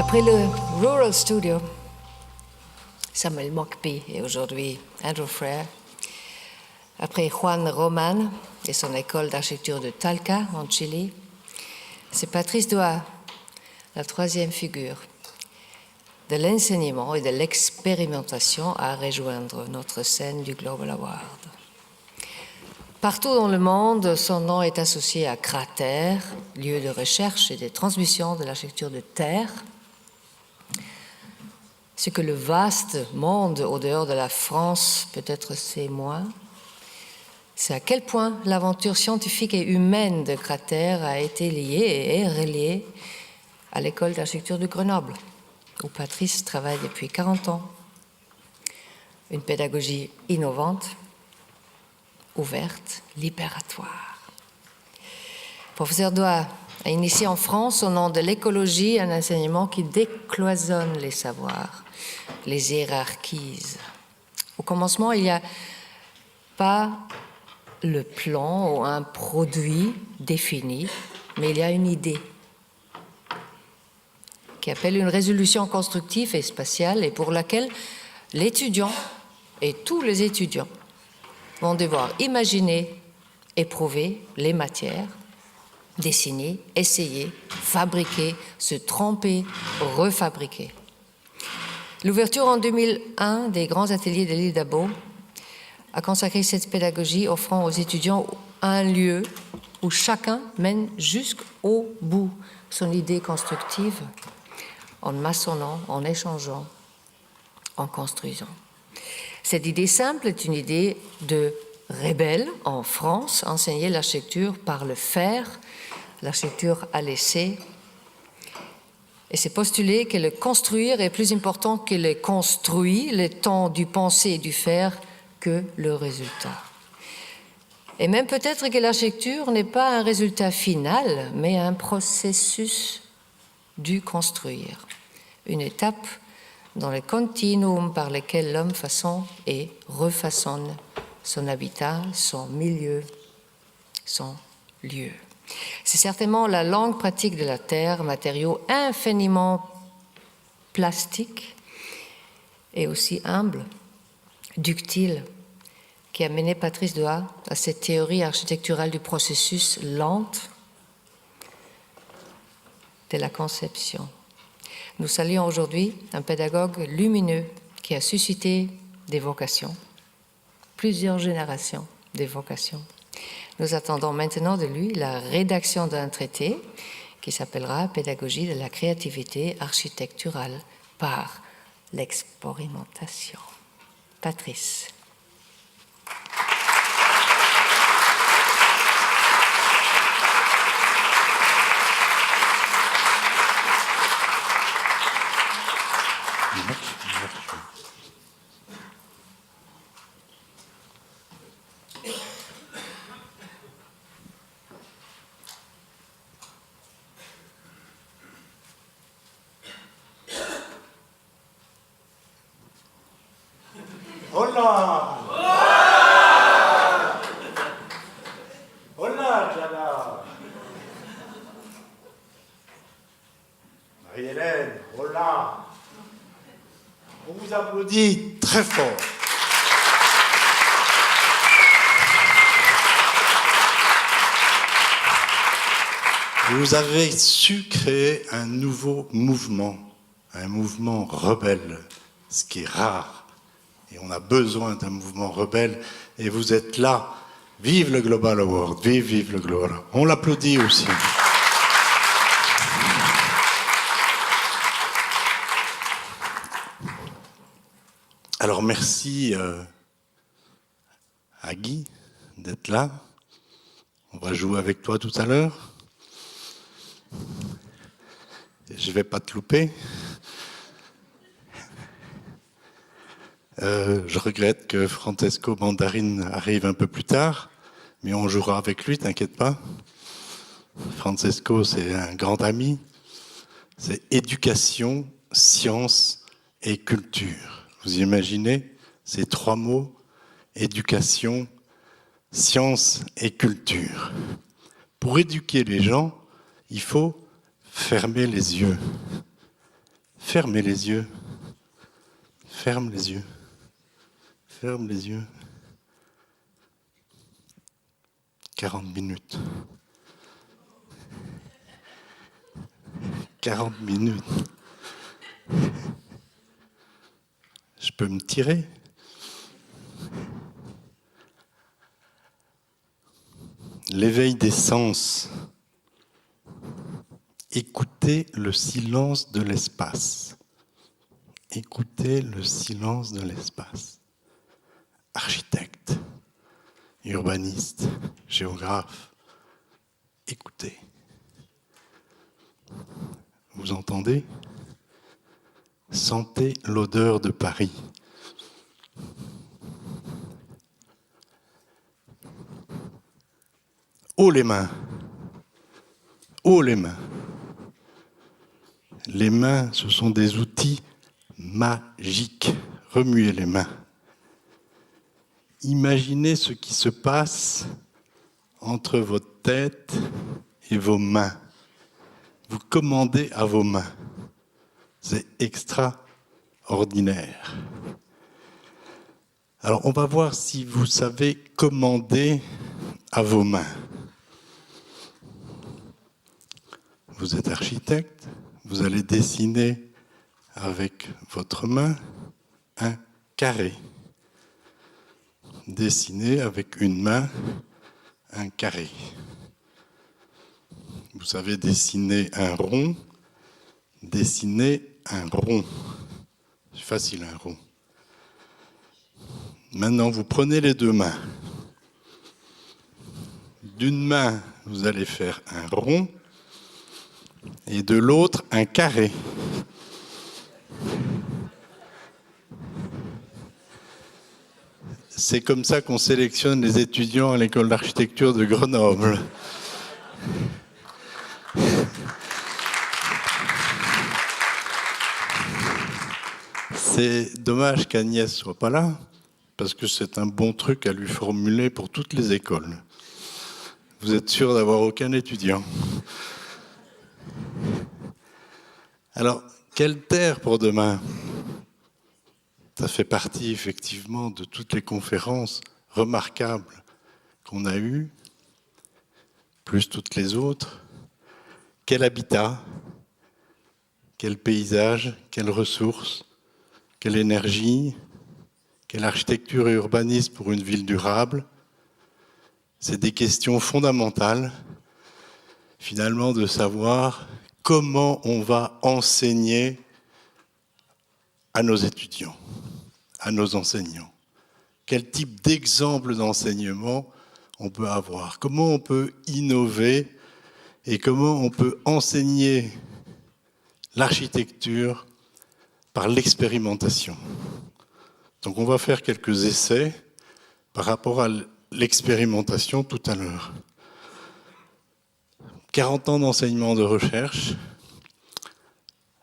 Après le Rural Studio, Samuel Mockbee et aujourd'hui Andrew Frère, après Juan Roman et son école d'architecture de Talca en Chili, c'est Patrice Dohat, la troisième figure de l'enseignement et de l'expérimentation à rejoindre notre scène du Global Award. Partout dans le monde, son nom est associé à Cratère, lieu de recherche et de transmission de l'architecture de terre. Ce que le vaste monde au dehors de la France peut-être sait moins, c'est à quel point l'aventure scientifique et humaine de Cratère a été liée et est reliée à l'école d'architecture de Grenoble, où Patrice travaille depuis 40 ans. Une pédagogie innovante, ouverte, libératoire. Professeur Dohat a initié en France, au nom de l'écologie, un enseignement qui décloisonne les savoirs, les hiérarchise. Au commencement, il n'y a pas le plan ou un produit défini, mais il y a une idée qui appelle une résolution constructive et spatiale et pour laquelle l'étudiant et tous les étudiants vont devoir imaginer, éprouver les matières, dessiner, essayer, fabriquer, se tromper, refabriquer. L'ouverture en 2001 des grands ateliers de l'île d'Abo a consacré cette pédagogie offrant aux étudiants un lieu où chacun mène jusqu'au bout son idée constructive en maçonnant, en échangeant, en construisant. Cette idée simple est une idée de rebelle en France, enseigner l'architecture par le faire, l'architecture à l'essai. Et c'est postuler que le construire est plus important que le construit, le temps du penser et du faire, que le résultat. Et même peut-être que l'architecture n'est pas un résultat final, mais un processus du construire. Une étape dans le continuum par lequel l'homme façonne et refaçonne son habitat, son milieu, son lieu. C'est certainement la longue pratique de la terre, matériau infiniment plastique et aussi humble, ductile, qui a mené Patrice Dohat à cette théorie architecturale du processus lente de la conception. Nous saluons aujourd'hui un pédagogue lumineux qui a suscité des vocations, plusieurs générations de vocations. Nous attendons maintenant de lui la rédaction d'un traité qui s'appellera « Pédagogie de la créativité architecturale par l'expérimentation ». Patrice. Hola! Hola, Jana! Marie-Hélène, hola! On vous applaudit très fort. Vous avez su créer un nouveau mouvement, un mouvement rebelle, ce qui est rare. Et on a besoin d'un mouvement rebelle, et vous êtes là. Vive le Global Award, vive, vive le Global Award. On l'applaudit aussi. Alors merci à Guy d'être là. On va jouer avec toi tout à l'heure. Je ne vais pas te louper. Je regrette que Francesco Mandarin arrive un peu plus tard, mais on jouera avec lui, t'inquiète pas. Francesco, c'est un grand ami. C'est éducation, science et culture. Vous imaginez ces trois mots, éducation, science et culture. Pour éduquer les gens, il faut fermer les yeux. Fermez les yeux. Ferme les yeux. Ferme les yeux. 40 minutes. 40 minutes. Je peux me tirer. L'éveil des sens. Écoutez le silence de l'espace. Écoutez le silence de l'espace. Architecte, urbaniste, géographe, écoutez. Vous entendez? Sentez l'odeur de Paris. Haut les mains. Haut les mains. Les mains, ce sont des outils magiques. Remuez les mains. Imaginez ce qui se passe entre votre tête et vos mains. Vous commandez à vos mains. C'est extraordinaire. Alors, on va voir si vous savez commander à vos mains. Vous êtes architecte, vous allez dessiner avec votre main un carré. Dessinez avec une main un carré. Vous savez dessiner un rond, dessinez un rond. C'est facile, un rond. Maintenant, vous prenez les deux mains. D'une main, vous allez faire un rond et de l'autre, un carré. C'est comme ça qu'on sélectionne les étudiants à l'école d'architecture de Grenoble. C'est dommage qu'Agnès ne soit pas là, parce que c'est un bon truc à lui formuler pour toutes les écoles. Vous êtes sûr d'avoir aucun étudiant. Alors, quelle terre pour demain? Ça fait partie effectivement de toutes les conférences remarquables qu'on a eues, plus toutes les autres. Quel habitat, quel paysage, quelles ressources, quelle énergie, quelle architecture et urbanisme pour une ville durable. C'est des questions fondamentales, finalement, de savoir comment on va enseigner à nos étudiants, à nos enseignants. Quel type d'exemple d'enseignement on peut avoir? Comment on peut innover et comment on peut enseigner l'architecture par l'expérimentation? Donc on va faire quelques essais par rapport à l'expérimentation tout à l'heure. 40 ans d'enseignement de recherche.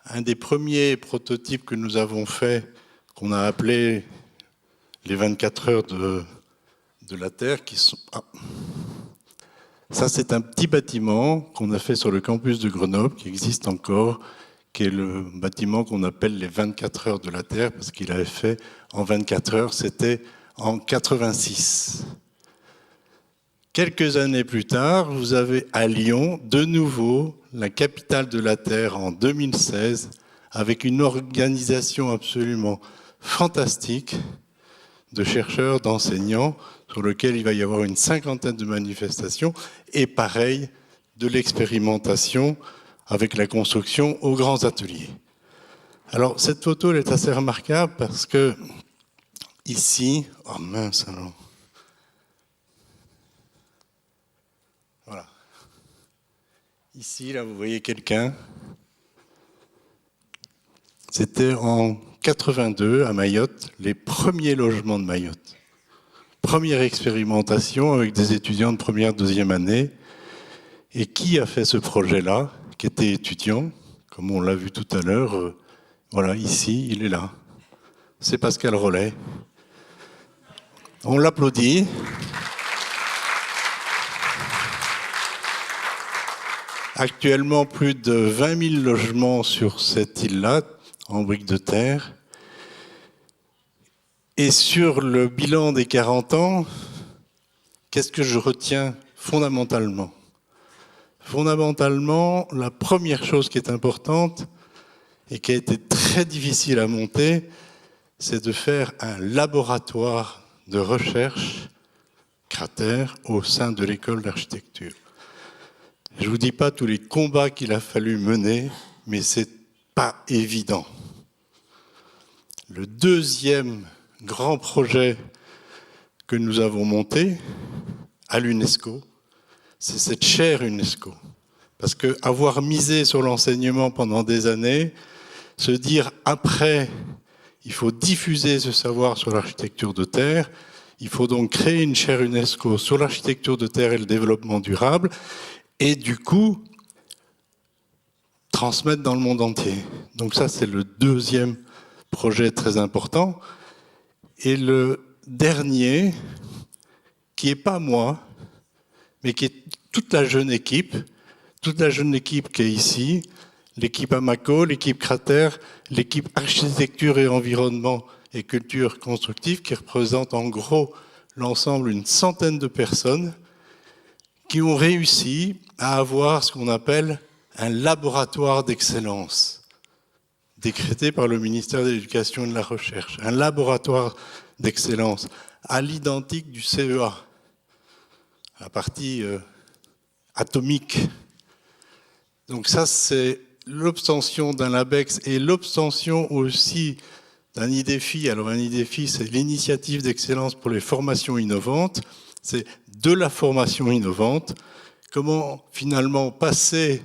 Un des premiers prototypes que nous avons fait, qu'on a appelé les 24 heures de la Terre, qui sont... Ah. Ça, c'est un petit bâtiment qu'on a fait sur le campus de Grenoble, qui existe encore, qui est le bâtiment qu'on appelle les 24 heures de la Terre, parce qu'il avait fait en 24 heures, c'était en 86. Quelques années plus tard, vous avez à Lyon, de nouveau, la capitale de la Terre en 2016, avec une organisation absolument fantastique de chercheurs, d'enseignants, sur lequel il va y avoir une 50aine de manifestations, et pareil, de l'expérimentation avec la construction aux grands ateliers. Alors, cette photo, elle est assez remarquable parce que, ici, oh mince alors, voilà. Ici, là, vous voyez quelqu'un. C'était en 82 à Mayotte, les premiers logements de Mayotte. Première expérimentation avec des étudiants de première, deuxième année. Et qui a fait ce projet-là, qui était étudiant, comme on l'a vu tout à l'heure, voilà, ici, il est là. C'est Pascal Rollet. On l'applaudit. Actuellement, plus de 20 000 logements sur cette île-là, en briques de terre. Et sur le bilan des 40 ans, qu'est-ce que je retiens fondamentalement ? Fondamentalement, la première chose qui est importante et qui a été très difficile à monter, c'est de faire un laboratoire de recherche cratère au sein de l'école d'architecture. Je ne vous dis pas tous les combats qu'il a fallu mener, mais ce n'est pas évident. Le deuxième grand projet que nous avons monté à l'UNESCO, c'est cette chaire UNESCO. Parce qu'avoir misé sur l'enseignement pendant des années, se dire après, il faut diffuser ce savoir sur l'architecture de terre, il faut donc créer une chaire UNESCO sur l'architecture de terre et le développement durable, et du coup, transmettre dans le monde entier. Donc ça, c'est le deuxième projet très important. Et le dernier, qui n'est pas moi, mais qui est toute la jeune équipe qui est ici, l'équipe Amaco, l'équipe Cratère, l'équipe Architecture et Environnement et Culture Constructive, qui représente en gros l'ensemble une centaine de personnes qui ont réussi à avoir ce qu'on appelle un laboratoire d'excellence, décrété par le ministère de l'Éducation et de la Recherche. Un laboratoire d'excellence, à l'identique du CEA, la partie atomique. Donc ça, c'est l'obtention d'un LABEX et l'obtention aussi d'un IDEFI. Alors un IDEFI, c'est l'initiative d'excellence pour les formations innovantes. C'est de la formation innovante. Comment finalement passer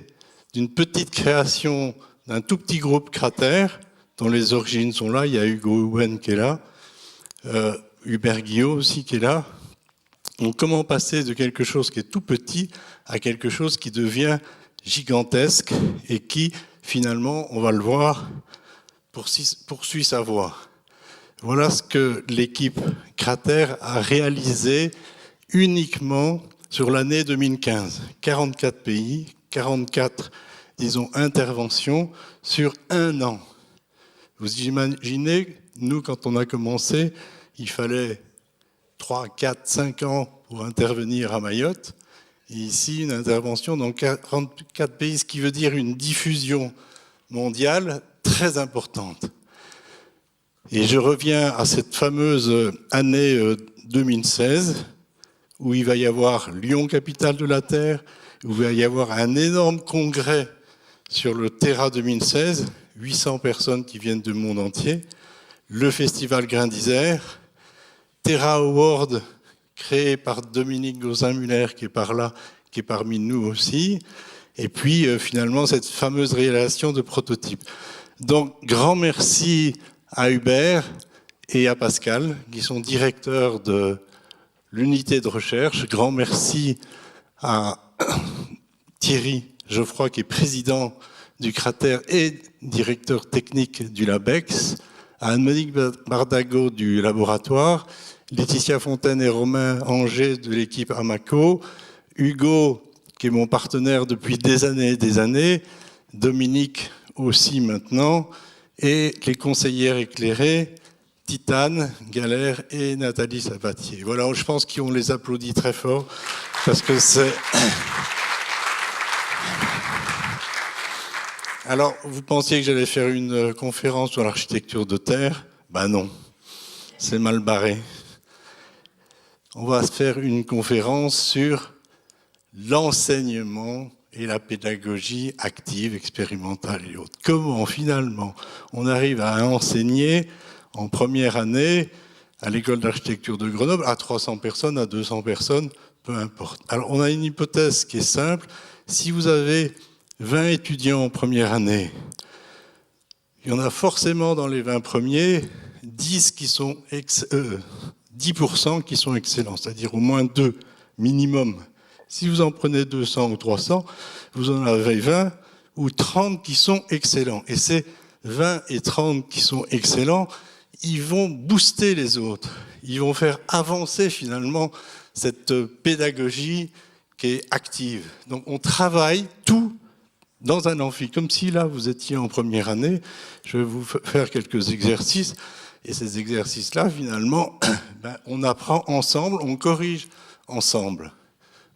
d'une petite création d'un tout petit groupe Cratère, dont les origines sont là, il y a Hugo Houben qui est là, Hubert Guillot aussi qui est là. Donc comment passer de quelque chose qui est tout petit à quelque chose qui devient gigantesque et qui, finalement, on va le voir, poursuit sa voie. Voilà ce que l'équipe Cratère a réalisé uniquement sur l'année 2015. 44 pays, 44, disons, interventions sur un an. Vous imaginez, nous, quand on a commencé, il fallait 3, 4, 5 ans pour intervenir à Mayotte. Et ici, une intervention dans 44 pays, ce qui veut dire une diffusion mondiale très importante. Et je reviens à cette fameuse année 2016, où il va y avoir Lyon, capitale de la Terre, où il va y avoir un énorme congrès sur le Terra 2016, 800 personnes qui viennent du monde entier, le festival Grain d'Isère, Terra Award, créé par Dominique Gauzin-Muller, qui est par là, qui est parmi nous aussi, et puis finalement cette fameuse réalisation de prototypes. Donc, grand merci à Hubert et à Pascal, qui sont directeurs de l'unité de recherche. Grand merci à Thierry Geoffroy, qui est président du Cratère et directeur technique du LABEX, à Anne-Monique Bardago du laboratoire, Laetitia Fontaine et Romain Anger de l'équipe Amaco, Hugo, qui est mon partenaire depuis des années, Dominique aussi maintenant, et les conseillères éclairées, Titane, Galère et Nathalie Sabatier. Voilà, je pense qu'on les applaudit très fort, parce que c'est... Alors, vous pensiez que j'allais faire une conférence sur l'architecture de terre ? Ben non, c'est mal barré. On va faire une conférence sur l'enseignement et la pédagogie active, expérimentale et autres. Comment finalement on arrive à enseigner en première année à l'école d'architecture de Grenoble à 300 personnes, à 200 personnes, peu importe. Alors on a une hypothèse qui est simple. Si vous avez 20 étudiants en première année, il y en a forcément dans les 20 premiers 10% qui sont excellents, c'est-à-dire au moins 2 minimum. Si vous en prenez 200 ou 300, vous en avez 20 ou 30 qui sont excellents. Et ces 20 et 30 qui sont excellents, ils vont booster les autres. Ils vont faire avancer finalement cette pédagogie qui est active. Donc on travaille tout dans un amphi, comme si là vous étiez en première année. Je vais vous faire quelques exercices. Et ces exercices-là, finalement, on apprend ensemble, on corrige ensemble.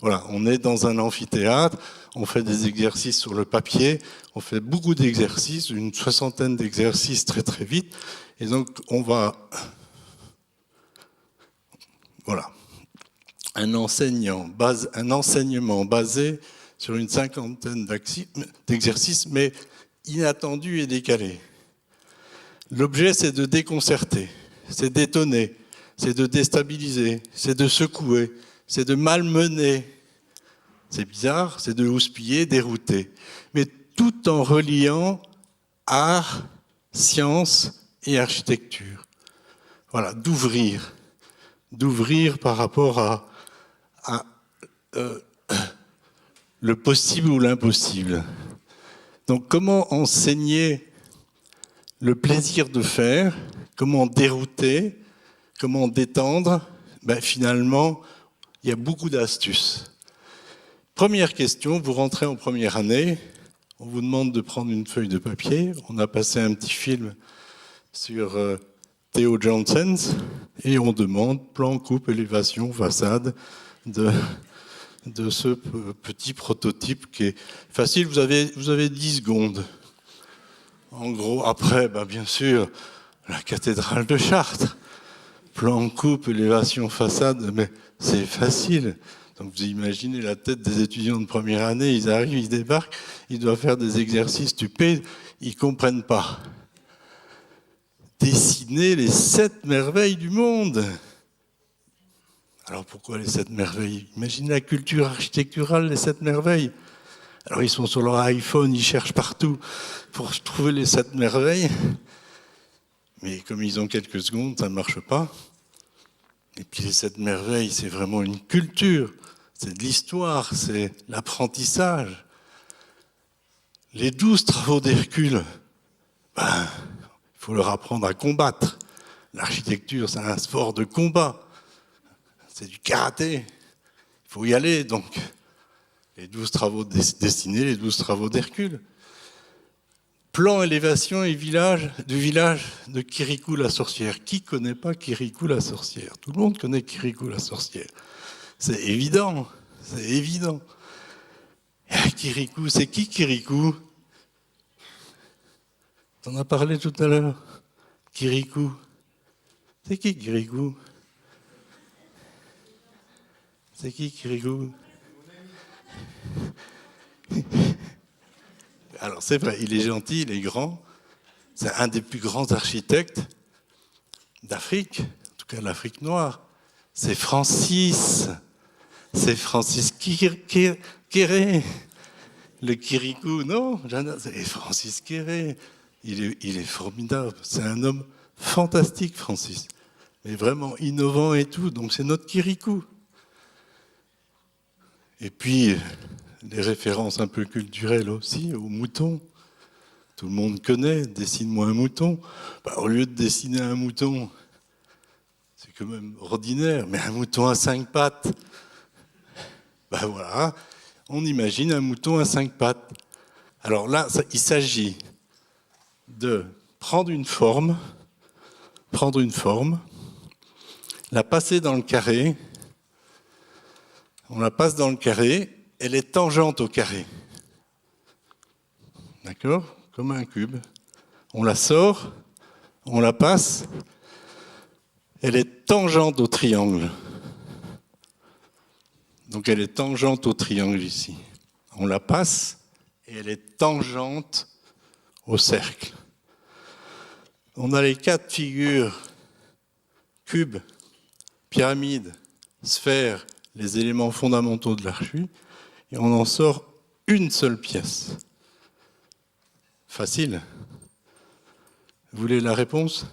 Voilà, on est dans un amphithéâtre, on fait des exercices sur le papier, on fait beaucoup d'exercices, une 60aine d'exercices très très vite. Et donc on va... Voilà. Un enseignement basé sur une 50aine d'exercices, mais inattendus et décalés. L'objet, c'est de déconcerter, c'est d'étonner, c'est de déstabiliser, c'est de secouer, c'est de malmener. C'est bizarre, c'est de houspiller, dérouter. Mais tout en reliant art, science et architecture. Voilà, d'ouvrir par rapport à le possible ou l'impossible. Donc comment enseigner le plaisir de faire, comment dérouter, comment détendre? Finalement, il y a beaucoup d'astuces. Première question, vous rentrez en première année, on vous demande de prendre une feuille de papier, on a passé un petit film sur Theo Janssens et on demande plan, coupe, élévation, façade de ce petit prototype qui est facile, vous avez 10 secondes. En gros, après, bien sûr, la cathédrale de Chartres, plan, coupe, élévation, façade, mais c'est facile. Donc vous imaginez la tête des étudiants de première année, ils arrivent, ils débarquent, ils doivent faire des exercices stupides, ils ne comprennent pas. Dessiner les 7 merveilles du monde. Alors pourquoi les 7 merveilles? Imaginez la culture architecturale, les 7 merveilles. Alors ils sont sur leur iPhone, ils cherchent partout pour trouver les 7 merveilles. Mais comme ils ont quelques secondes, ça ne marche pas. Et puis les 7 merveilles, c'est vraiment une culture, c'est de l'histoire, c'est l'apprentissage. Les 12 travaux d'Hercule, il faut leur apprendre à combattre. L'architecture, c'est un sport de combat. C'est du karaté. Il faut y aller, donc. Les 12 travaux destinés, les 12 travaux d'Hercule. Plan élévation et du village de Kirikou la sorcière. Qui ne connaît pas Kirikou la sorcière? Tout le monde connaît Kirikou la sorcière. C'est évident, c'est évident. Kirikou, c'est qui Kirikou? T'en as parlé tout à l'heure. Kirikou. C'est qui Kirikou? C'est qui Kirikou? Alors c'est vrai, il est gentil, il est grand. C'est un des plus grands architectes d'Afrique, en tout cas l'Afrique noire. C'est Francis Kéré. Le Kirikou, non, c'est Francis Kéré. Il est formidable. C'est un homme fantastique, Francis. Mais vraiment innovant et tout. Donc c'est notre Kirikou. Et puis, les références un peu culturelles aussi, aux moutons. Tout le monde connaît, dessine-moi un mouton. Au lieu de dessiner un mouton, c'est quand même ordinaire, mais un mouton à 5 pattes, voilà, on imagine un mouton à 5 pattes. Alors là, il s'agit de prendre une forme, la passer dans le carré, on la passe dans le carré, elle est tangente au carré. D'accord? Comme un cube. On la sort, on la passe, elle est tangente au triangle. Donc elle est tangente au triangle ici. On la passe et elle est tangente au cercle. On a les 4 figures, cube, pyramide, sphère, les éléments fondamentaux de l'archu, et on en sort une seule pièce. Facile. Vous voulez la réponse ?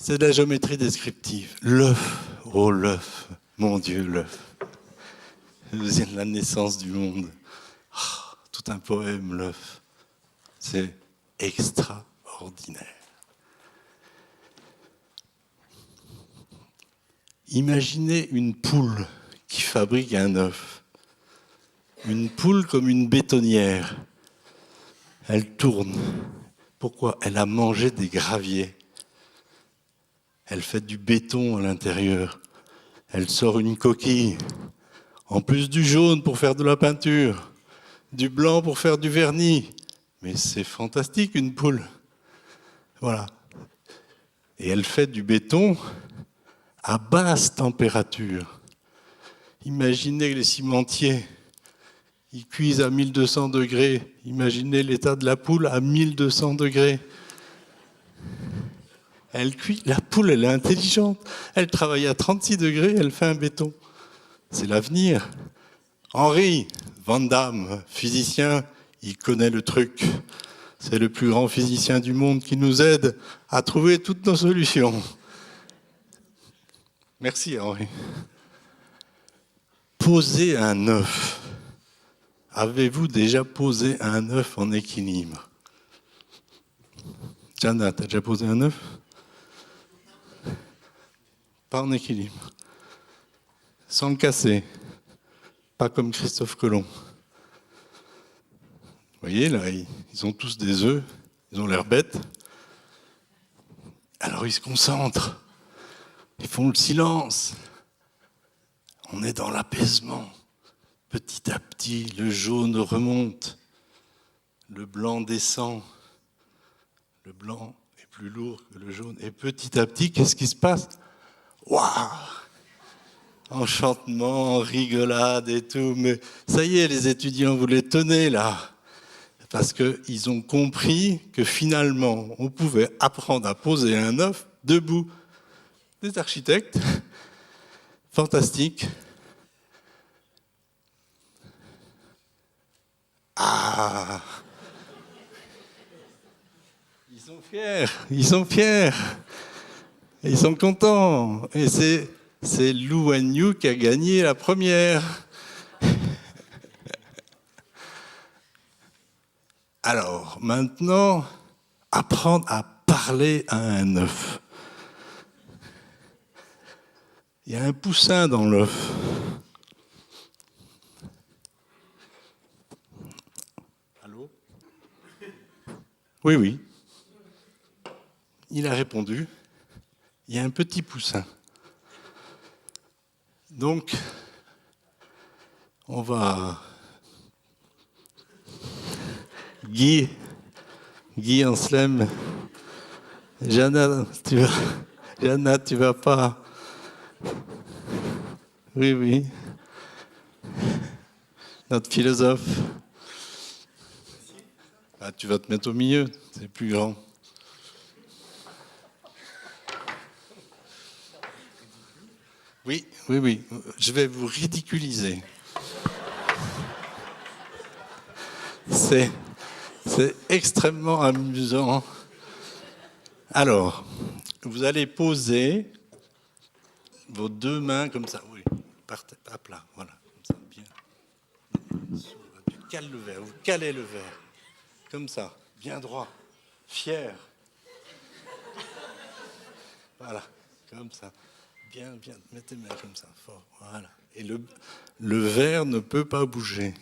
C'est de la géométrie descriptive. L'œuf, oh l'œuf, mon Dieu, l'œuf. La naissance du monde. Oh, tout un poème, l'œuf. C'est extraordinaire. Imaginez une poule qui fabrique un œuf. Une poule comme une bétonnière. Elle tourne. Pourquoi? Elle a mangé des graviers. Elle fait du béton à l'intérieur. Elle sort une coquille. En plus du jaune pour faire de la peinture. Du blanc pour faire du vernis. Mais c'est fantastique, une poule. Voilà. Et elle fait du béton à basse température. Imaginez les cimentiers. Ils cuisent à 1200 degrés. Imaginez l'état de la poule à 1200 degrés. Elle cuit. La poule, elle est intelligente. Elle travaille à 36 degrés, elle fait un béton. C'est l'avenir. Henry Van Damme, physicien, il connaît le truc. C'est le plus grand physicien du monde qui nous aide à trouver toutes nos solutions. Merci, Henri. Poser un œuf. Avez-vous déjà posé un œuf en équilibre? Jana, t'as déjà posé un œuf? Pas en équilibre. Sans le casser. Pas comme Christophe Colomb. Vous voyez, là, ils ont tous des œufs. Ils ont l'air bêtes. Alors ils se concentrent. Ils font le silence. On est dans l'apaisement. Petit à petit, le jaune remonte. Le blanc descend. Le blanc est plus lourd que le jaune. Et petit à petit, qu'est-ce qui se passe? Waouh! Enchantement, rigolade et tout. Mais ça y est, les étudiants, vous les tenez là. Parce qu'ils ont compris que finalement, on pouvait apprendre à poser un œuf debout. Des architectes, fantastiques. Ah! Ils sont fiers, ils sont fiers. Ils sont contents. Et c'est Lou Wanyu qui a gagné la première. Alors, maintenant, apprendre à parler à un œuf. Il y a un poussin dans l'œuf. Allô? Oui, oui. Il a répondu. Il y a un petit poussin. Donc, on va... Guy Anselme, Jana, tu vas pas... Oui, oui. Notre philosophe. Ah, tu vas te mettre au milieu, c'est plus grand. Oui, oui, oui. Je vais vous ridiculiser. C'est extrêmement amusant. Alors, vous allez poser vos deux mains comme ça. Oui, à plat, voilà. Comme ça, bien. Cale le verre, vous calez le verre. Comme ça, bien droit, fier. Voilà, comme ça. Bien, bien, mettez les mains comme ça, fort. Voilà. Et le verre ne peut pas bouger.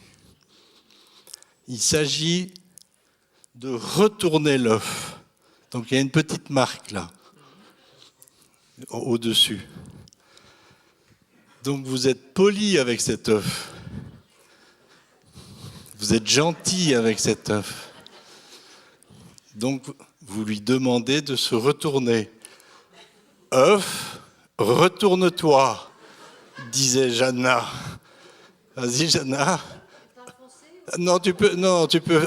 Il s'agit de retourner l'œuf. Donc il y a une petite marque là, au-dessus. Donc vous êtes poli avec cet œuf. Vous êtes gentil avec cet œuf. Donc vous lui demandez de se retourner. Œuf, retourne-toi, disait Jana. Vas-y Jana. Non, tu peux,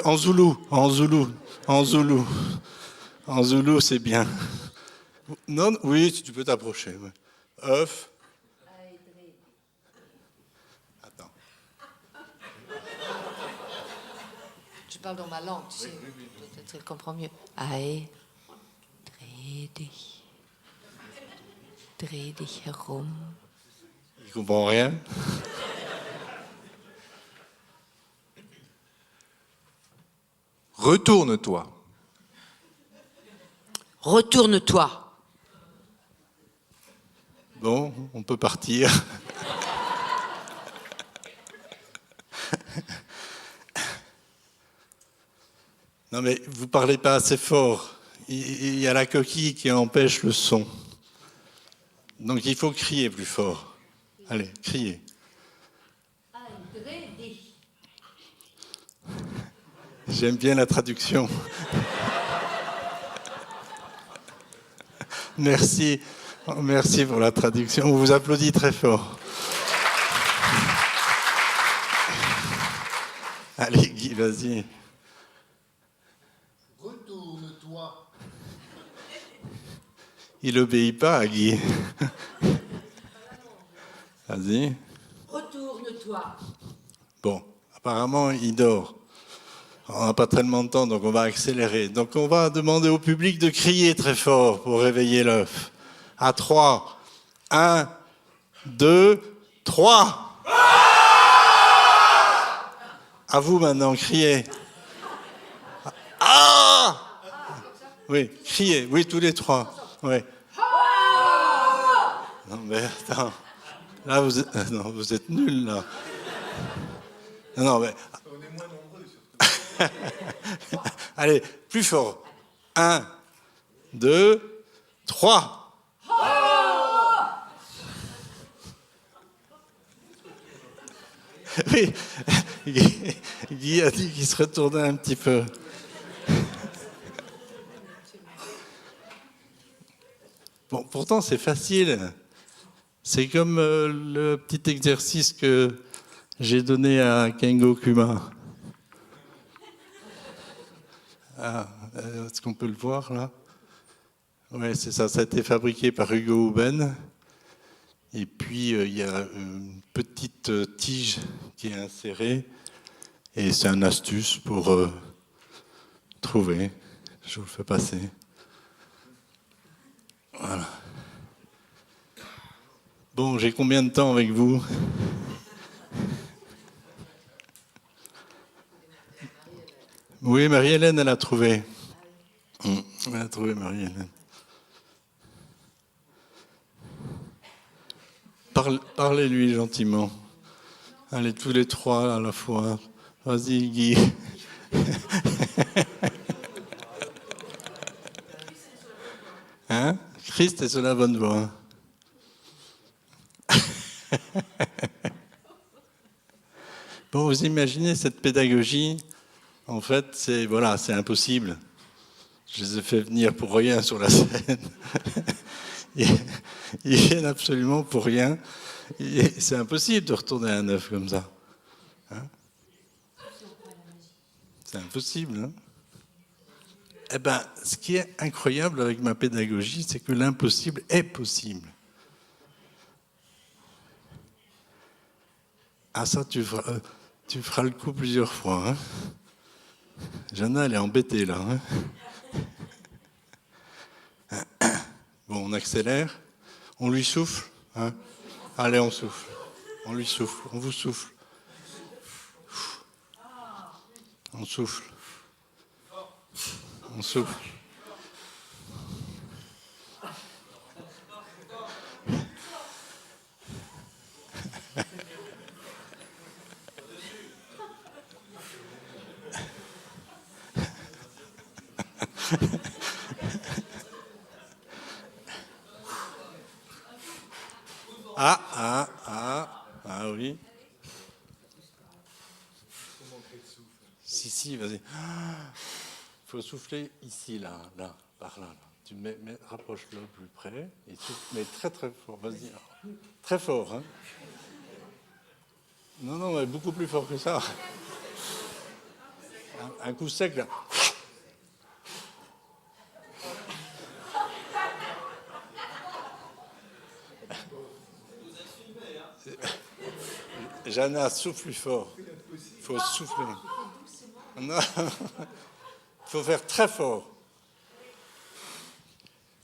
en zoulou, c'est bien. Non, oui, tu peux t'approcher. Ouais. Œuf. Attends. Je parle dans ma langue, tu sais. Peut-être elle comprend mieux. Ae, tredi. dreh dich herum. Il comprend rien. Retourne-toi. Retourne-toi. Bon, on peut partir. Non mais vous parlez pas assez fort. Il y a la coquille qui empêche le son. Donc il faut crier plus fort. Allez, criez. J'aime bien la traduction. Merci. Merci pour la traduction. On vous applaudit très fort. Allez, Guy, vas-y. Retourne-toi. Il n'obéit pas à Guy. Vas-y. Retourne-toi. Bon, apparemment, il dort. On n'a pas tellement de temps, donc on va accélérer. Donc on va demander au public de crier très fort pour réveiller l'œuf. À 3. 1, 2, 3. À vous maintenant, criez. Ah! Oui, criez. Oui, tous les trois. Oui. Non, mais attends. Là, vous êtes nuls, là. Non, mais... On est moins nombreux, surtout. Allez, plus fort. 1, 2, 3. Oui, Guy a dit qu'il se retournait un petit peu. Bon, pourtant, c'est facile. C'est comme le petit exercice que j'ai donné à Kengo Kuma. Ah, est-ce qu'on peut le voir là? Oui, c'est ça. Ça a été fabriqué par Hugo Huben. Et puis, il y a une petite tige qui est insérée. Et c'est une astuce pour trouver. Je vous le fais passer. Voilà. Bon, j'ai combien de temps avec vous? Oui, Marie-Hélène, elle a trouvé. Elle a trouvé, Marie-Hélène. Parlez-lui gentiment. Allez, tous les trois à la fois. Vas-y, Guy. Hein? Christ est sur la bonne voie. Bon, vous imaginez cette pédagogie? En fait, c'est voilà, c'est impossible. Je les ai fait venir pour rien sur la scène. Ils viennent absolument pour rien. Et c'est impossible de retourner à un œuf comme ça. Hein? C'est impossible. Hein? Eh bien, ce qui est incroyable avec ma pédagogie, c'est que l'impossible est possible. Ah ça, tu feras le coup plusieurs fois. Hein? Jana, elle est embêtée là. Hein? Bon, on accélère. On lui souffle. Hein? Allez, on souffle. On lui souffle. On vous souffle. On souffle. On souffle. Ah oui. Si, vas-y. Il faut souffler ici, là, par là. Tu rapproche-le plus près et souffle, mais très très fort. Vas-y. Très fort, hein. Non, mais beaucoup plus fort que ça. Un coup sec, là. Jana, souffle plus fort. Il faut souffler. Non, il faut faire très fort.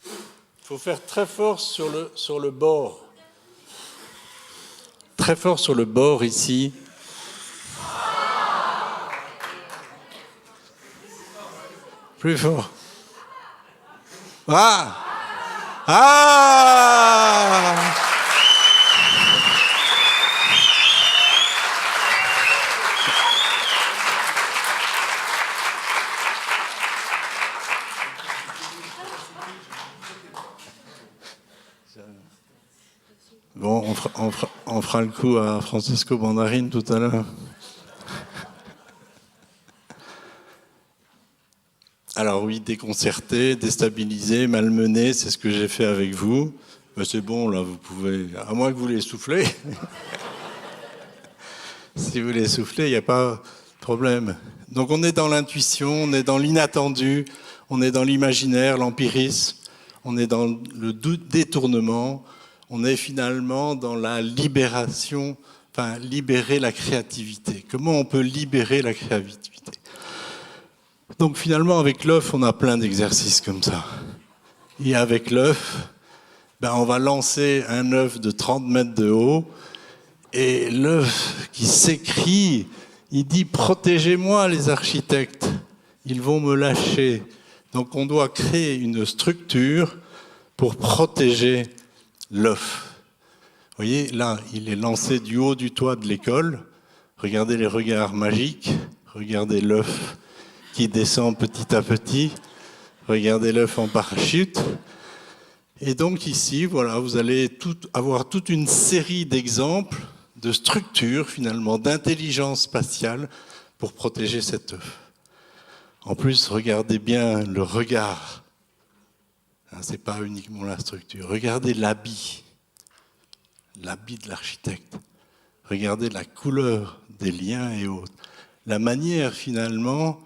Il faut faire très fort sur le bord. Très fort sur le bord ici. Plus fort. Ah! Ah! Bon, on fera le coup à Francesco Mandarin tout à l'heure. Alors oui, déconcerté, déstabilisé, malmené, c'est ce que j'ai fait avec vous. Ben c'est bon, là, vous pouvez... À moins que vous les soufflez. Si vous les soufflez, il n'y a pas de problème. Donc on est dans l'intuition, on est dans l'inattendu, on est dans l'imaginaire, l'empirisme, on est dans le détournement, on est finalement dans la libération, enfin libérer la créativité. Comment on peut libérer la créativité? Donc finalement, avec l'œuf, on a plein d'exercices comme ça. Et avec l'œuf, ben, on va lancer un œuf de 30 mètres de haut, et l'œuf qui s'écrie, il dit « Protégez-moi les architectes, ils vont me lâcher ». Donc on doit créer une structure pour protéger l'œuf. Vous voyez, là, il est lancé du haut du toit de l'école. Regardez les regards magiques, regardez l'œuf qui descend petit à petit. Regardez l'œuf en parachute. Et donc ici, voilà, vous allez avoir toute une série d'exemples de structures, finalement, d'intelligence spatiale pour protéger cet œuf. En plus, regardez bien le regard. Ce n'est pas uniquement la structure. Regardez l'habit de l'architecte. Regardez la couleur des liens et autres. La manière, finalement,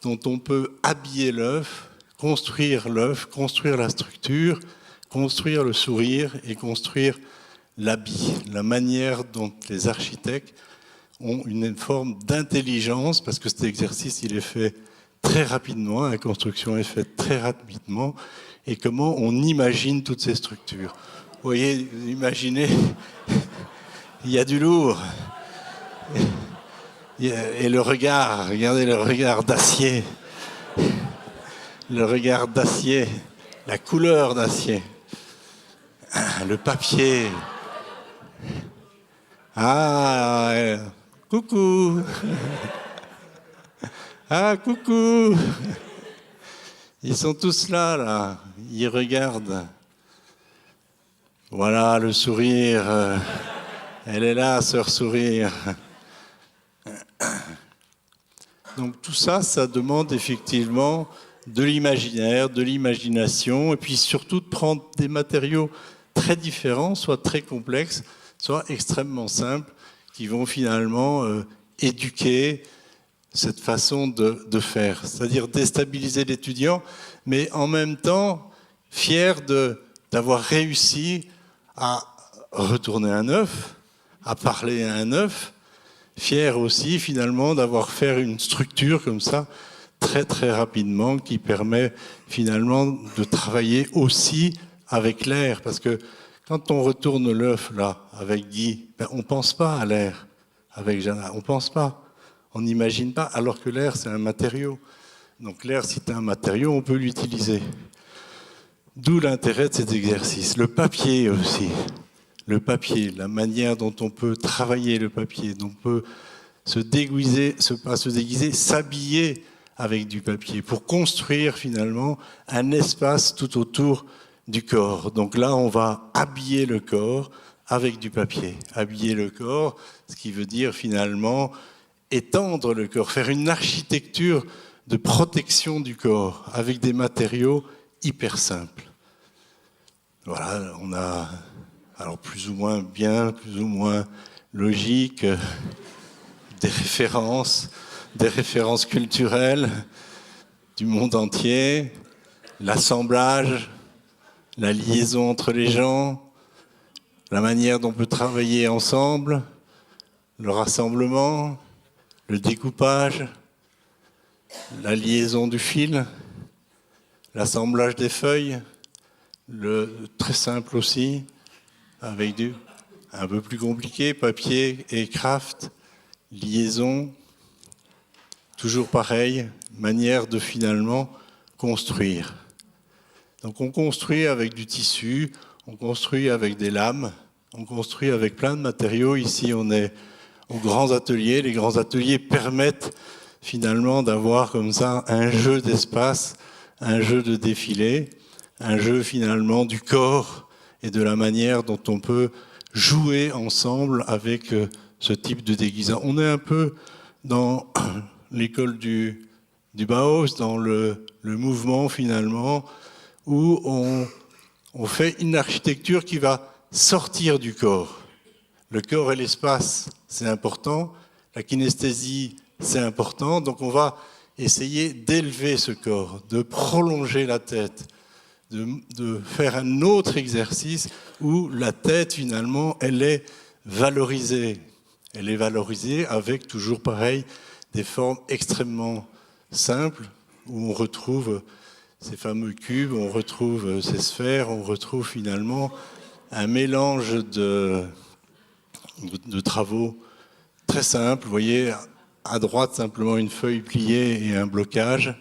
dont on peut habiller l'œuf, construire la structure, construire le sourire et construire l'habit. La manière dont les architectes ont une forme d'intelligence, parce que cet exercice, il est fait très rapidement, la construction est faite très rapidement, et comment on imagine toutes ces structures. Vous voyez, imaginez, il y a du lourd. Et le regard, regardez le regard d'acier. Le regard d'acier, la couleur d'acier. Le papier. Ah, coucou. Ah, coucou. Ils sont tous là, là. Ils regardent. Voilà le sourire. Elle est là, sœur sourire. Donc tout ça, ça demande effectivement de l'imaginaire, de l'imagination, et puis surtout de prendre des matériaux très différents, soit très complexes, soit extrêmement simples, qui vont finalement éduquer cette façon de faire, c'est-à-dire déstabiliser l'étudiant, mais en même temps fier d'avoir réussi à retourner un œuf, à parler à un œuf, fier aussi finalement d'avoir fait une structure comme ça très très rapidement qui permet finalement de travailler aussi avec l'air, parce que quand on retourne l'œuf là avec Guy, ben, on ne pense pas à l'air avec Jana, on ne pense pas, on n'imagine pas, alors que l'air c'est un matériau. Donc l'air, si c'est un matériau, on peut l'utiliser. D'où l'intérêt de cet exercice. Le papier aussi. Le papier, la manière dont on peut travailler le papier, dont on peut se déguiser, s'habiller avec du papier pour construire finalement un espace tout autour du corps. Donc là, on va habiller le corps avec du papier. Habiller le corps, ce qui veut dire finalement étendre le corps, faire une architecture de protection du corps avec des matériaux hyper simples. Voilà, on a... Alors plus ou moins bien, plus ou moins logique, des références culturelles du monde entier, l'assemblage, la liaison entre les gens, la manière dont on peut travailler ensemble, le rassemblement, le découpage, la liaison du fil, l'assemblage des feuilles, très simple aussi, avec du un peu plus compliqué, papier et craft, liaison, toujours pareil, manière de finalement construire. Donc on construit avec du tissu, on construit avec des lames, on construit avec plein de matériaux. Ici on est aux grands ateliers. Les grands ateliers permettent finalement d'avoir comme ça un jeu d'espace, un jeu de défilé, un jeu finalement du corps et de la manière dont on peut jouer ensemble avec ce type de déguisement. On est un peu dans l'école du Bauhaus, dans le mouvement finalement, où on fait une architecture qui va sortir du corps. Le corps et l'espace, c'est important. La kinesthésie, c'est important. Donc on va essayer d'élever ce corps, de prolonger la tête, de faire un autre exercice où la tête, finalement, elle est valorisée. Elle est valorisée avec, toujours pareil, des formes extrêmement simples où on retrouve ces fameux cubes, on retrouve ces sphères, on retrouve finalement un mélange de travaux très simples. Vous voyez, à droite, simplement une feuille pliée et un blocage,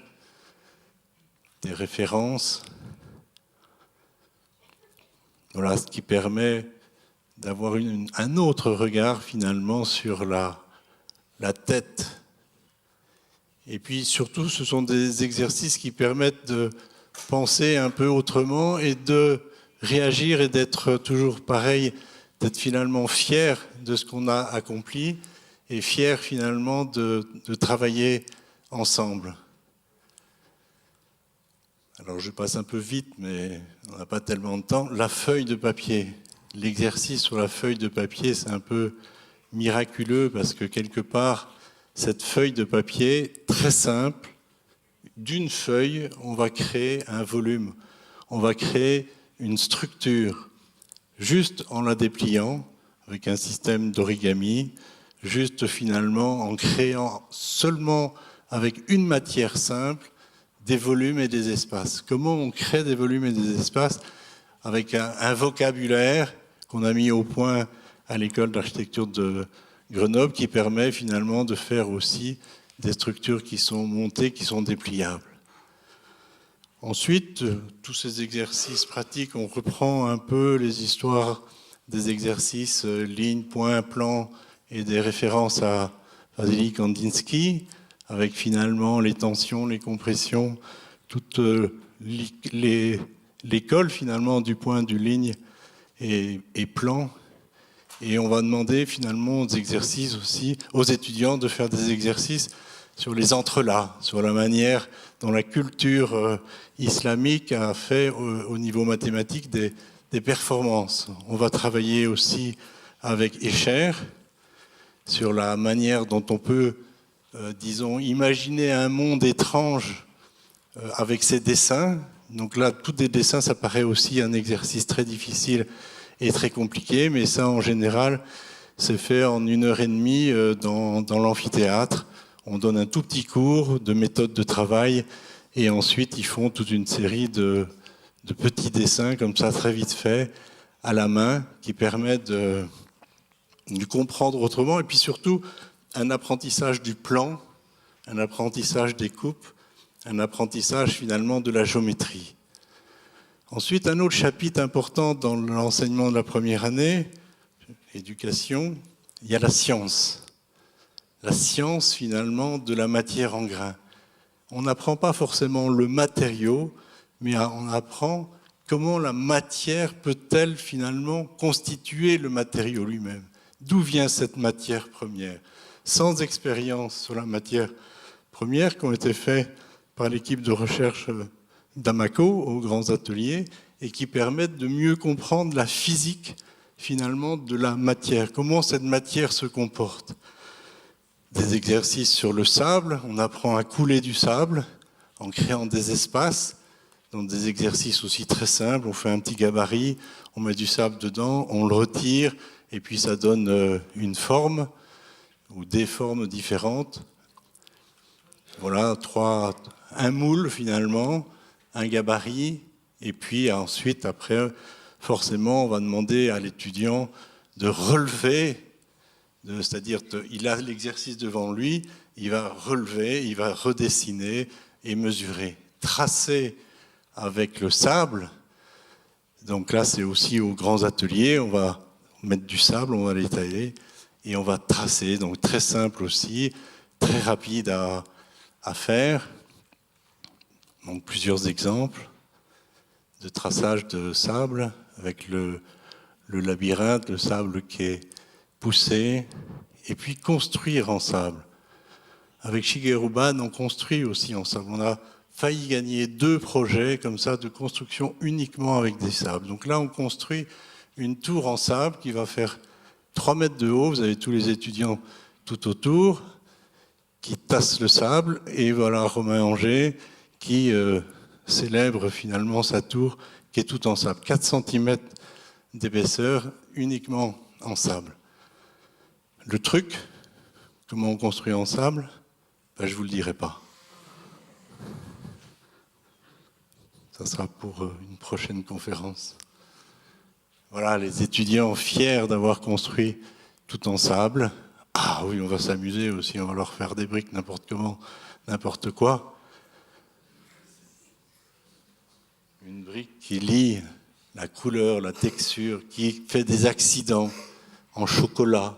des références. Voilà, ce qui permet d'avoir un autre regard finalement sur la tête. Et puis surtout, ce sont des exercices qui permettent de penser un peu autrement et de réagir et d'être toujours pareil, d'être finalement fier de ce qu'on a accompli et fier finalement de travailler ensemble. Alors je passe un peu vite, mais on n'a pas tellement de temps. La feuille de papier, l'exercice sur la feuille de papier, c'est un peu miraculeux parce que quelque part, cette feuille de papier, très simple, d'une feuille, on va créer un volume, on va créer une structure, juste en la dépliant, avec un système d'origami, juste finalement en créant seulement avec une matière simple, des volumes et des espaces. Comment on crée des volumes et des espaces avec un vocabulaire qu'on a mis au point à l'école d'architecture de Grenoble qui permet finalement de faire aussi des structures qui sont montées, qui sont dépliables. Ensuite, tous ces exercices pratiques, on reprend un peu les histoires des exercices ligne, point, plan et des références à Vasily Kandinsky, avec finalement les tensions, les compressions, toute l'école finalement du point, du ligne et plan. Et on va demander finalement aux exercices aussi, aux étudiants de faire des exercices sur les entrelacs, sur la manière dont la culture islamique a fait au niveau mathématique des performances. On va travailler aussi avec Escher sur la manière dont on peut, disons, imaginer un monde étrange avec ses dessins. Donc là, tous des dessins, ça paraît aussi un exercice très difficile et très compliqué, mais ça, en général, c'est fait en 1h30 dans l'amphithéâtre. On donne un tout petit cours de méthode de travail et ensuite, ils font toute une série de petits dessins comme ça, très vite faits, à la main, qui permettent de comprendre autrement et puis surtout un apprentissage du plan, un apprentissage des coupes, un apprentissage finalement de la géométrie. Ensuite, un autre chapitre important dans l'enseignement de la première année, éducation, il y a la science. La science, finalement, de la matière en grains. On n'apprend pas forcément le matériau, mais on apprend comment la matière peut-elle, finalement, constituer le matériau lui-même. D'où vient cette matière première? Sans expérience sur la matière première qui ont été faites par l'équipe de recherche d'Amaco aux grands ateliers et qui permettent de mieux comprendre la physique finalement de la matière, comment cette matière se comporte. Des exercices sur le sable, on apprend à couler du sable en créant des espaces, dans des exercices aussi très simples, on fait un petit gabarit, on met du sable dedans, on le retire et puis ça donne une forme ou des formes différentes. Voilà, un moule finalement, un gabarit Et puis ensuite, après, forcément, on va demander à l'étudiant de relever, c'est-à-dire il a l'exercice devant lui, il va relever, il va redessiner et mesurer, tracer avec le sable. Donc là, c'est aussi aux grands ateliers, on va mettre du sable, on va l'étaler et on va tracer. Donc très simple aussi, très rapide à faire. Donc plusieurs exemples de traçage de sable avec le labyrinthe, le sable qui est poussé, et puis construire en sable. Avec Shigeru Ban, on construit aussi en sable. On a failli gagner 2 projets comme ça de construction uniquement avec des sables. Donc là, on construit une tour en sable qui va faire 3 mètres de haut. Vous avez tous les étudiants tout autour qui tassent le sable. Et voilà Romain Anger qui célèbre finalement sa tour qui est toute en sable. 4 cm d'épaisseur uniquement en sable. Le truc, comment on construit en sable, ben, je ne vous le dirai pas. Ça sera pour une prochaine conférence. Voilà, les étudiants fiers d'avoir construit tout en sable. Ah oui, on va s'amuser aussi, on va leur faire des briques n'importe comment, n'importe quoi. Une brique qui lie la couleur, la texture, qui fait des accidents en chocolat,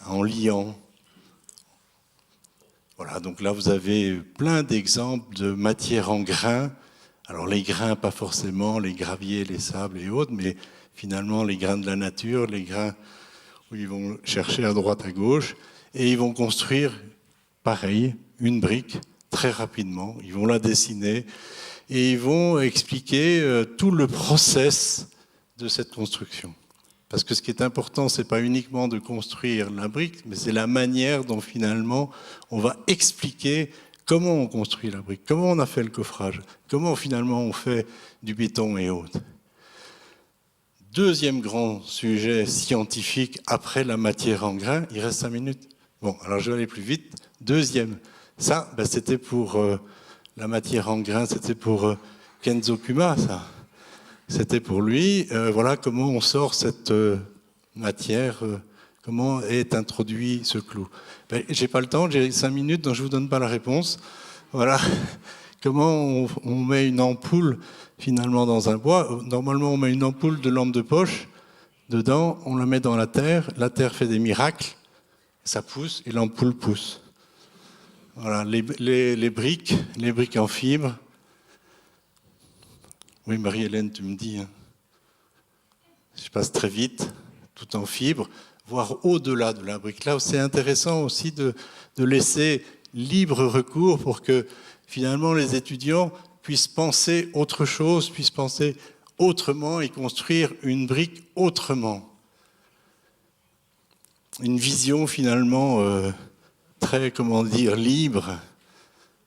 en liant. Voilà, donc là vous avez plein d'exemples de matières en grains. Alors les grains, pas forcément les graviers, les sables et autres, mais finalement les grains de la nature, les grains où ils vont chercher à droite, à gauche, et ils vont construire, pareil, une brique très rapidement. Ils vont la dessiner et ils vont expliquer tout le process de cette construction. Parce que ce qui est important, ce n'est pas uniquement de construire la brique, mais c'est la manière dont finalement on va expliquer comment on construit la brique, comment on a fait le coffrage, comment finalement on fait du béton et autres. Deuxième grand sujet scientifique après la matière en grains, il reste 5 minutes. Bon, alors je vais aller plus vite. Deuxième, ça, ben, c'était pour la matière en grains, c'était pour Kenzo Kuma, ça. C'était pour lui. Voilà comment on sort cette matière, comment est introduit ce clou. Ben, j'ai pas le temps, j'ai 5 minutes, donc je vous donne pas la réponse. Voilà. Comment on met une ampoule finalement dans un bois. Normalement, on met une ampoule de lampe de poche dedans, on la met dans la terre fait des miracles, ça pousse et l'ampoule pousse. Voilà, les briques en fibre. Oui, Marie-Hélène, tu me dis, hein. Je passe très vite, tout en fibre, voire au-delà de la brique. Là, c'est intéressant aussi de laisser libre recours pour que finalement les étudiants puissent penser autre chose, puissent penser autrement et construire une brique autrement. Une vision finalement très, comment dire, libre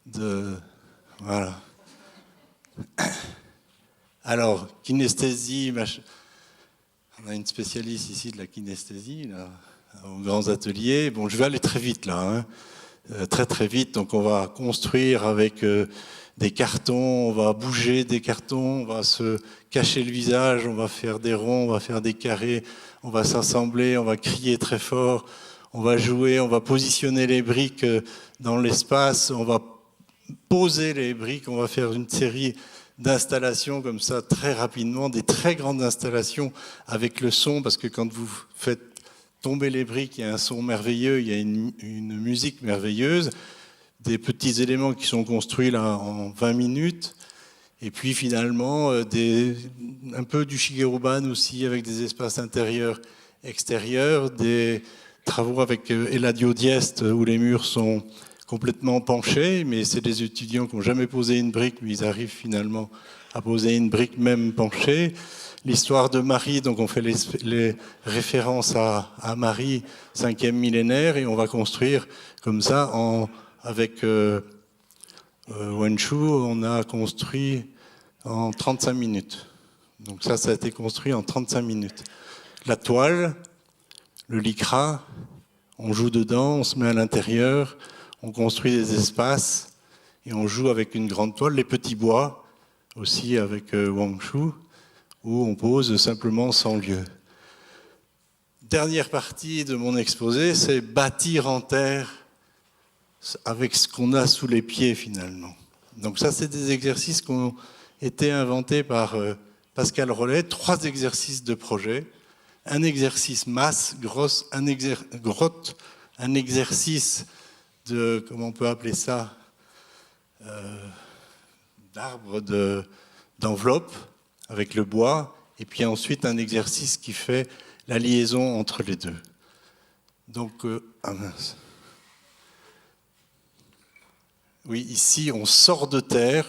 de... Voilà. Alors, kinesthésie, on a une spécialiste ici de la kinesthésie, là, aux grands ateliers. Bon, je vais aller très vite là, hein. Très très vite. Donc on va construire avec des cartons, on va bouger des cartons, on va se cacher le visage, on va faire des ronds, on va faire des carrés, on va s'assembler, on va crier très fort, on va jouer, on va positionner les briques dans l'espace, on va poser les briques, on va faire une série d'installations comme ça très rapidement, des très grandes installations avec le son, parce que quand vous faites tomber les briques, il y a un son merveilleux, il y a une musique merveilleuse, des petits éléments qui sont construits là en 20 minutes, et puis finalement un peu du Shigeru Ban aussi avec des espaces intérieurs, extérieurs, des travaux avec Eladio Dieste où les murs sont complètement penchés, mais c'est des étudiants qui n'ont jamais posé une brique, mais ils arrivent finalement à poser une brique même penchée. L'histoire de Marie, donc on fait les références à Marie, 5e millénaire, et on va construire comme ça, avec Wenshu, on a construit en 35 minutes. Donc ça a été construit en 35 minutes. La toile, le lycra, on joue dedans, on se met à l'intérieur, on construit des espaces et on joue avec une grande toile. Les petits bois aussi avec Wang Shu, où on pose simplement 100 lieux. Dernière partie de mon exposé, c'est bâtir en terre avec ce qu'on a sous les pieds finalement. Donc ça, c'est des exercices qui ont été inventés par Pascal Rollet, 3 exercices de projet. Un exercice masse, grotte, un exercice de, comment on peut appeler ça, d'arbre d'enveloppe avec le bois, et puis ensuite un exercice qui fait la liaison entre les deux. Donc, ah mince. Oui, ici on sort de terre,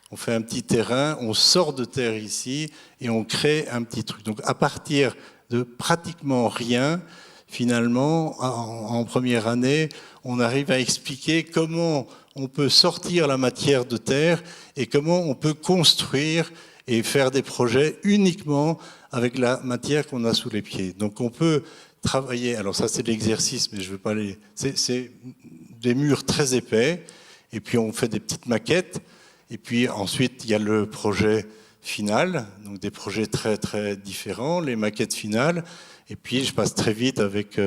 on fait un petit terrain, on sort de terre ici et on crée un petit truc. Donc à partir de pratiquement rien, finalement, en première année, on arrive à expliquer comment on peut sortir la matière de terre et comment on peut construire et faire des projets uniquement avec la matière qu'on a sous les pieds. Donc on peut travailler, alors ça c'est l'exercice, mais je veux pas les... C'est des murs très épais, et puis on fait des petites maquettes, et puis ensuite il y a le projet final, donc des projets très très différents, les maquettes finales, et puis je passe très vite avec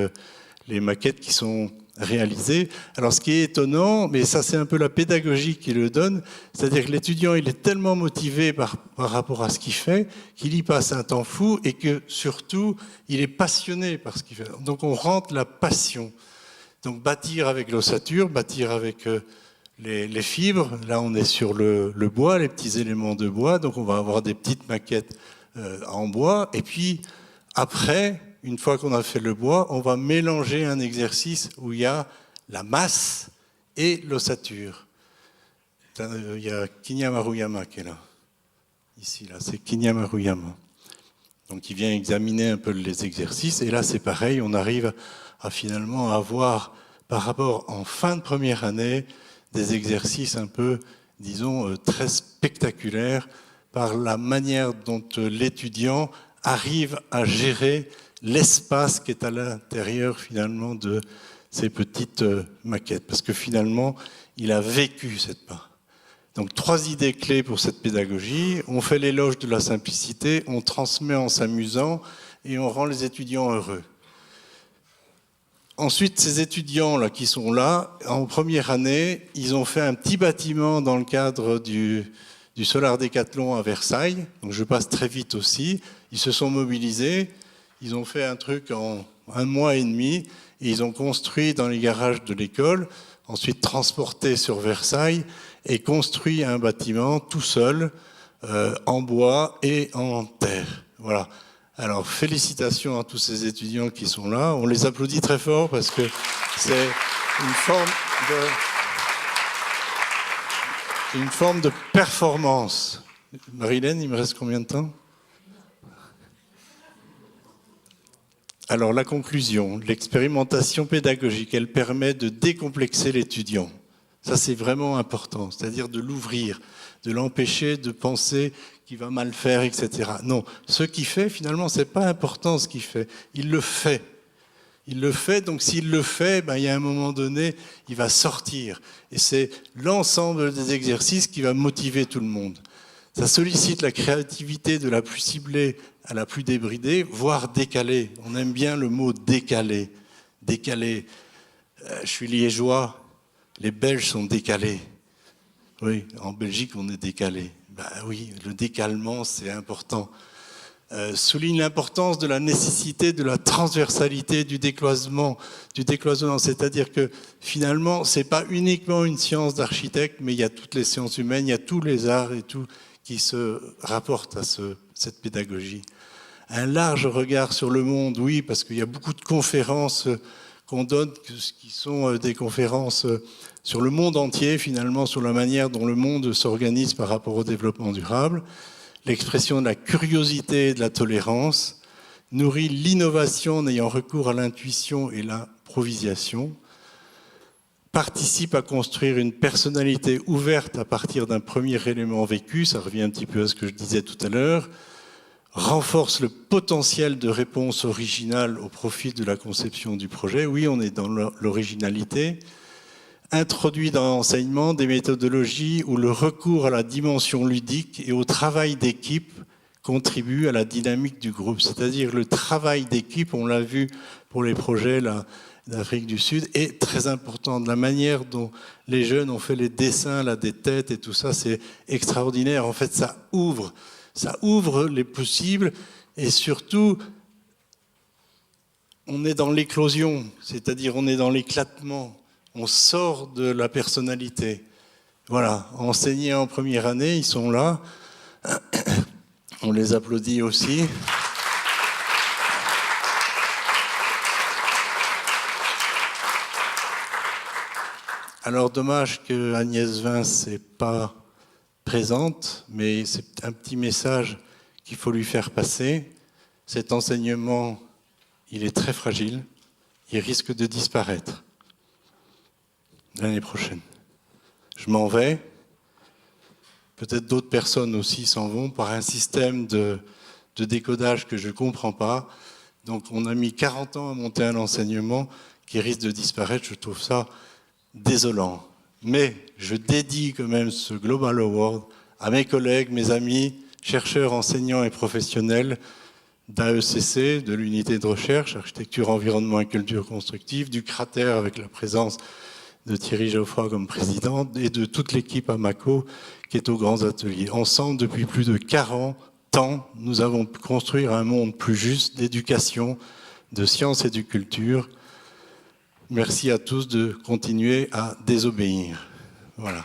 les maquettes qui sont réalisées. Alors ce qui est étonnant, mais ça c'est un peu la pédagogie qui le donne, c'est-à-dire que l'étudiant il est tellement motivé par rapport à ce qu'il fait, qu'il y passe un temps fou et que surtout il est passionné par ce qu'il fait. Donc on rentre la passion. Donc bâtir avec l'ossature, bâtir avec les fibres, là on est sur le bois, les petits éléments de bois, donc on va avoir des petites maquettes en bois, et puis après, une fois qu'on a fait le bois, on va mélanger un exercice où il y a la masse et l'ossature. Il y a Kinya Maruyama qui est là. Ici, là, c'est Kinya Maruyama. Donc il vient examiner un peu les exercices, et là c'est pareil, on arrive à finalement avoir, par rapport en fin de première année, des exercices un peu, disons, très spectaculaires par la manière dont l'étudiant arrive à gérer l'espace qui est à l'intérieur finalement de ces petites maquettes. Parce que finalement, il a vécu cette part. Donc 3 idées clés pour cette pédagogie. On fait l'éloge de la simplicité, on transmet en s'amusant et on rend les étudiants heureux. Ensuite, ces étudiants-là qui sont là, en première année, ils ont fait un petit bâtiment dans le cadre du Solar Décathlon à Versailles. Donc je passe très vite aussi. Ils se sont mobilisés, ils ont fait un truc en 1 mois et demi, et ils ont construit dans les garages de l'école, ensuite transporté sur Versailles, et construit un bâtiment tout seul, en bois et en terre. Voilà. Alors, félicitations à tous ces étudiants qui sont là. On les applaudit très fort parce que c'est une forme de performance. Marilène, il me reste combien de temps ? Alors, la conclusion. L'expérimentation pédagogique, elle permet de décomplexer l'étudiant. Ça, c'est vraiment important, c'est-à-dire de l'ouvrir, de l'empêcher de penser qu'il va mal faire, etc. Non, ce qu'il fait, finalement, c'est pas important ce qu'il fait. Il le fait. Il le fait, donc s'il le fait, il y a un moment donné, il va sortir. Et c'est l'ensemble des exercices qui va motiver tout le monde. Ça sollicite la créativité de la plus ciblée à la plus débridée, voire décalée. On aime bien le mot décalé. Décalé. Je suis liégeois. Les Belges sont décalés. Oui, en Belgique, on est décalé. Oui, le décalement, c'est important. Souligne l'importance de la nécessité de la transversalité du décloisonnement. C'est-à-dire que finalement, ce n'est pas uniquement une science d'architecte, mais il y a toutes les sciences humaines, il y a tous les arts et tout qui se rapportent à cette pédagogie. Un large regard sur le monde, oui, parce qu'il y a beaucoup de conférences qu'on donne, qui sont des conférences sur le monde entier, finalement, sur la manière dont le monde s'organise par rapport au développement durable. L'expression de la curiosité et de la tolérance nourrit l'innovation en ayant recours à l'intuition et l'improvisation, participe à construire une personnalité ouverte à partir d'un premier élément vécu, ça revient un petit peu à ce que je disais tout à l'heure, renforce le potentiel de réponse originale au profit de la conception du projet. Oui, on est dans l'originalité. introduit dans l'enseignement des méthodologies où le recours à la dimension ludique et au travail d'équipe contribue à la dynamique du groupe. C'est-à-dire le travail d'équipe, on l'a vu pour les projets là, d'Afrique du Sud, est très important. De la manière dont les jeunes ont fait les dessins là, des têtes et tout ça, c'est extraordinaire. En fait, ça ouvre les possibles et surtout, on est dans l'éclosion, c'est-à-dire on est dans l'éclatement. On sort de la personnalité. Voilà, enseignés en première année, ils sont là. On les applaudit aussi. Alors, dommage que Agnès Vince n'est pas présente, mais c'est un petit message qu'il faut lui faire passer. Cet enseignement, il est très fragile, il risque de disparaître l'année prochaine. Je m'en vais. Peut-être d'autres personnes aussi s'en vont par un système de décodage que je ne comprends pas. Donc on a mis 40 ans à monter un enseignement qui risque de disparaître. Je trouve ça désolant. Mais je dédie quand même ce Global Award à mes collègues, mes amis, chercheurs, enseignants et professionnels d'AECC, de l'unité de recherche, architecture, environnement et culture constructive, du cratère avec la présence de Thierry Geoffroy comme président et de toute l'équipe AMACO qui est aux grands ateliers. Ensemble, depuis plus de 40 ans, nous avons pu construire un monde plus juste d'éducation, de sciences et de culture. Merci à tous de continuer à désobéir. Voilà.